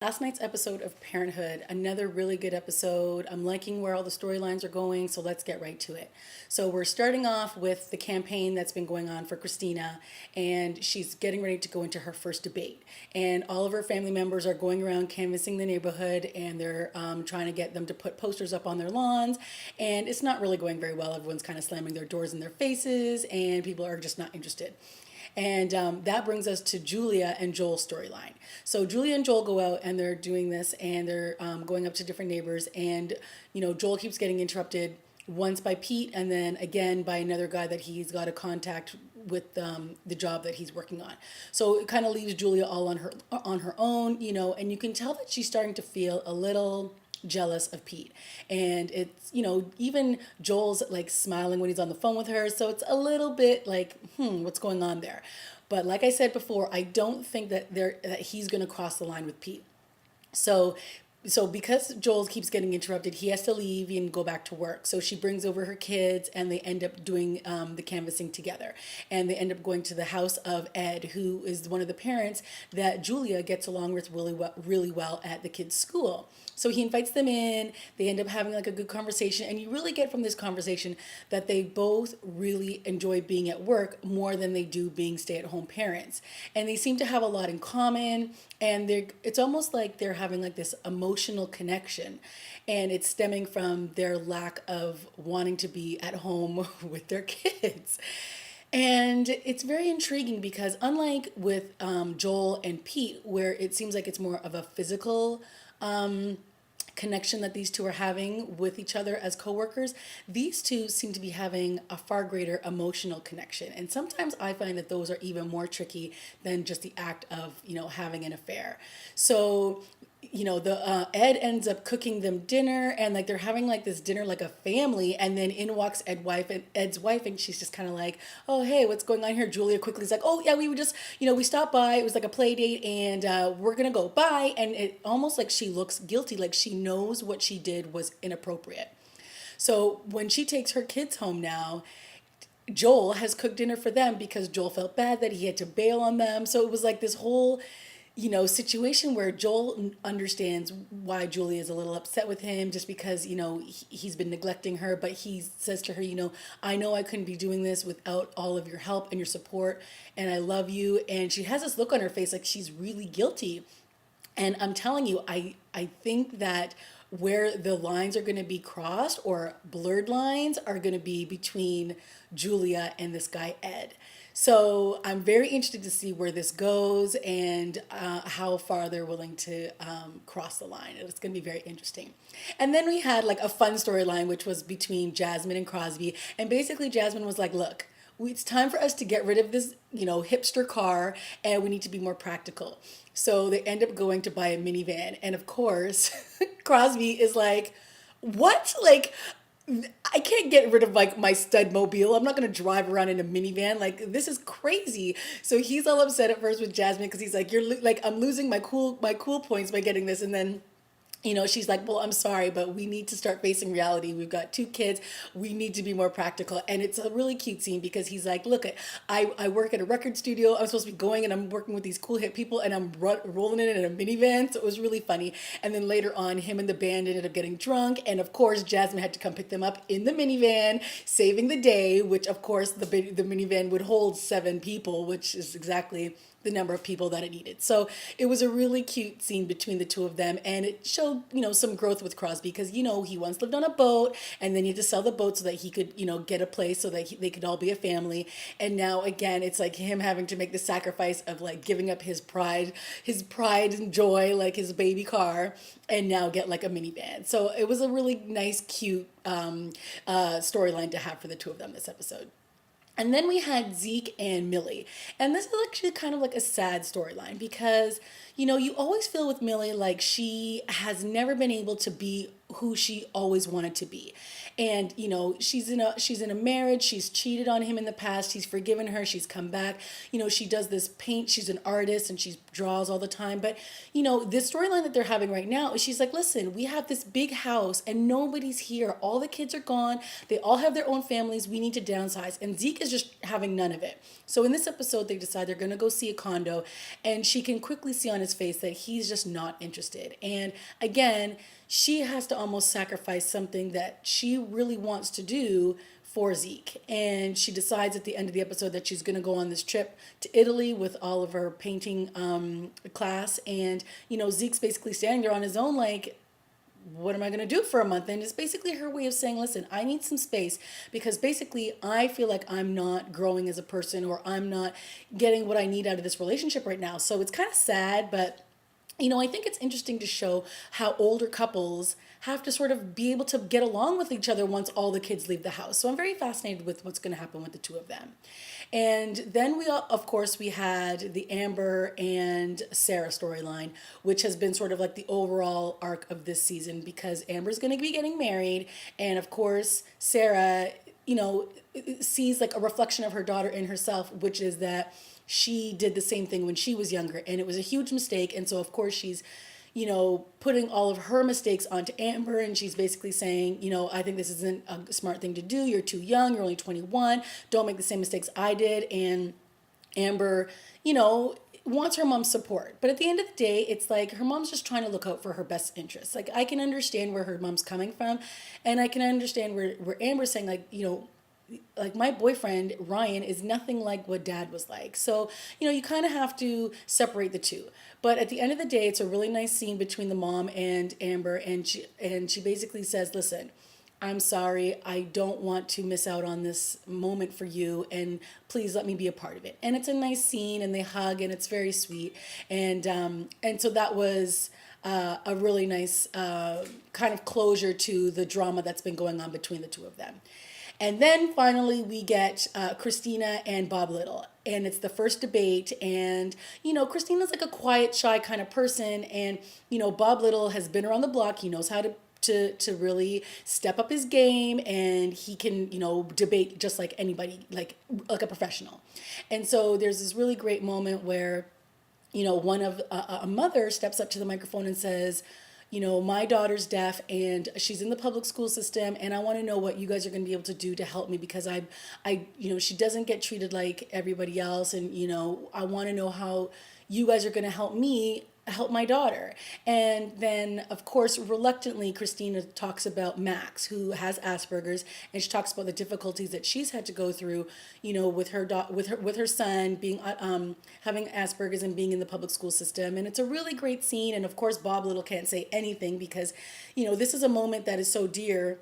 Last night's episode of Parenthood, another really good episode. I'm liking where all the storylines are going, so let's get right to it. So we're starting off with the campaign that's been going on for Christina, and she's getting ready to go into her first debate. And all of her family members are going around canvassing the neighborhood, and they're trying to get them to put posters up on their lawns. And it's not really going very well. Everyone's kind of slamming their doors in their faces, and people are just not interested. And that brings us to Julia and Joel's storyline. So Julia and Joel go out and they're doing this and they're going up to different neighbors. And, Joel keeps getting interrupted once by Pete and then again by another guy that he's got a contact with the job that he's working on. So it kind of leaves Julia all on her own, and you can tell that she's starting to feel a little jealous of Pete. And it's, even Joel's like smiling when he's on the phone with her. So it's a little bit like, what's going on there? But like I said before, I don't think that he's going to cross the line with Pete. So because Joel keeps getting interrupted, he has to leave and go back to work. So she brings over her kids and they end up doing the canvassing together. And they end up going to the house of Ed, who is one of the parents that Julia gets along with really well at the kids' school. So he invites them in, they end up having like a good conversation, and you really get from this conversation that they both really enjoy being at work more than they do being stay-at-home parents. And they seem to have a lot in common, and it's almost like they're having like this emotional connection, and it's stemming from their lack of wanting to be at home with their kids. And it's very intriguing because unlike with Joel and Pete, where it seems like it's more of a physical connection that these two are having with each other as coworkers, these two seem to be having a far greater emotional connection. And sometimes I find that those are even more tricky than just the act of, having an affair. So, the Ed ends up cooking them dinner and like they're having like this dinner like a family, and then in walks Ed's wife, and she's just kind of like, oh hey, what's going on here? Julia quickly is like, oh yeah, we were just we stopped by, it was like a play date, and we're gonna go bye. And it almost like she looks guilty, like she knows what she did was inappropriate. So when she takes her kids home now, Joel has cooked dinner for them because Joel felt bad that he had to bail on them. So it was like this whole situation where Joel understands why Julie is a little upset with him just because, he's been neglecting her. But he says to her, I know I couldn't be doing this without all of your help and your support, and I love you. And she has this look on her face like she's really guilty. And I'm telling you, I think that where the lines are going to be crossed or blurred lines are going to be between Julia and this guy, Ed. So I'm very interested to see where this goes and how far they're willing to cross the line. It's going to be very interesting. And then we had like a fun storyline, which was between Jasmine and Crosby. And basically Jasmine was like, look, it's time for us to get rid of this, hipster car, and we need to be more practical. So they end up going to buy a minivan. And of course, Crosby is like, what? Like, I can't get rid of like my stud mobile. I'm not going to drive around in a minivan. Like, this is crazy. So he's all upset at first with Jasmine because he's like, like, I'm losing my cool points by getting this. And then she's like, well, I'm sorry, but we need to start facing reality. We've got two kids. We need to be more practical. And it's a really cute scene because he's like, look, I work at a record studio. I'm supposed to be going and I'm working with these cool hip people and I'm rolling in a minivan. So it was really funny. And then later on, him and the band ended up getting drunk. And of course, Jasmine had to come pick them up in the minivan, saving the day, which of course the minivan would hold 7 people, which is exactly the number of people that it needed. So it was a really cute scene between the two of them, and it showed, some growth with Crosby because, he once lived on a boat and then he had to sell the boat so that he could, get a place so that they could all be a family. And now again, it's like him having to make the sacrifice of like giving up his pride and joy, like his baby car, and now get like a minivan. So it was a really nice, cute storyline to have for the two of them this episode. And then we had Zeke and Millie. And this is actually kind of like a sad storyline because, you always feel with Millie like she has never been able to be who she always wanted to be. And she's in a marriage. She's cheated on him in the past. He's forgiven her. She's come back. She does this paint. She's an artist and she draws all the time. But this storyline that they're having right now is she's like, listen, we have this big house and nobody's here. All the kids are gone. They all have their own families. We need to downsize. And Zeke is just having none of it. So in this episode, they decide they're going to go see a condo, and she can quickly see on his face that he's just not interested. And again, she has to almost sacrifice something that she really wants to do for Zeke. And she decides at the end of the episode that she's going to go on this trip to Italy with all of her painting class. And, Zeke's basically standing there on his own like, what am I going to do for a month? And it's basically her way of saying, listen, I need some space because basically I feel like I'm not growing as a person, or I'm not getting what I need out of this relationship right now. So it's kind of sad, but I think it's interesting to show how older couples have to sort of be able to get along with each other once all the kids leave the house. So I'm very fascinated with what's going to happen with the two of them. And then of course, we had the Amber and Sarah storyline, which has been sort of like the overall arc of this season, because Amber's going to be getting married. And of course, Sarah, sees like a reflection of her daughter in herself, which is that she did the same thing when she was younger and it was a huge mistake. And so of course she's putting all of her mistakes onto Amber, and she's basically saying, I think this isn't a smart thing to do. You're too young. You're only 21. Don't make the same mistakes I did. And Amber, wants her mom's support. But at the end of the day, it's like her mom's just trying to look out for her best interests. Like, I can understand where her mom's coming from, and I can understand where Amber's saying, like my boyfriend Ryan is nothing like what dad was like. So, you kind of have to separate the two. But at the end of the day, it's a really nice scene between the mom and Amber, and she basically says, listen, I'm sorry, I don't want to miss out on this moment for you, and please let me be a part of it. And it's a nice scene, and they hug, and it's very sweet. And so that was a really nice kind of closure to the drama that's been going on between the two of them. And then finally we get Christina and Bob Little. And it's the first debate. And, Christina's like a quiet, shy kind of person. And, Bob Little has been around the block. He knows how to really step up his game, and he can, debate just like anybody, like a professional. And so there's this really great moment where, one of a mother steps up to the microphone and says, my daughter's deaf and she's in the public school system, and I want to know what you guys are going to be able to do to help me, because she doesn't get treated like everybody else. And, I want to know how you guys are going to help me help my daughter. And then of course, reluctantly, Christina talks about Max, who has Asperger's, and she talks about the difficulties that she's had to go through, with her son being having Asperger's and being in the public school system. And it's a really great scene. And of course, Bob Little can't say anything because, this is a moment that is so dear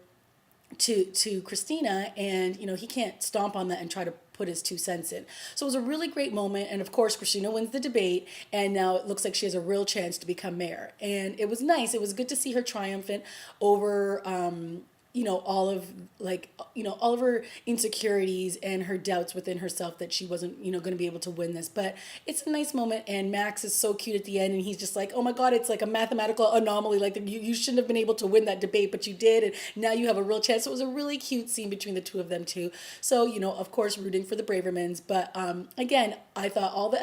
to Christina, and he can't stomp on that and try to put his 2 cents in. So it was a really great moment, and of course Christina wins the debate, and now it looks like she has a real chance to become mayor. And it was nice. It was good to see her triumphant over all of her insecurities and her doubts within herself that she wasn't, going to be able to win this. But it's a nice moment, and Max is so cute at the end, and he's just like, oh my God, it's like a mathematical anomaly. Like, you shouldn't have been able to win that debate, but you did, and now you have a real chance. So it was a really cute scene between the two of them too. So, of course, rooting for the Bravermans. But again, I thought all the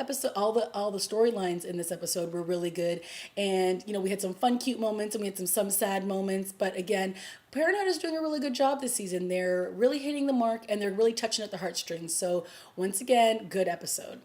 storylines in this episode were really good. And, we had some fun, cute moments, and we had some sad moments. But again, Parenthood is doing a really good job this season. They're really hitting the mark, and they're really touching at the heartstrings. So once again, good episode.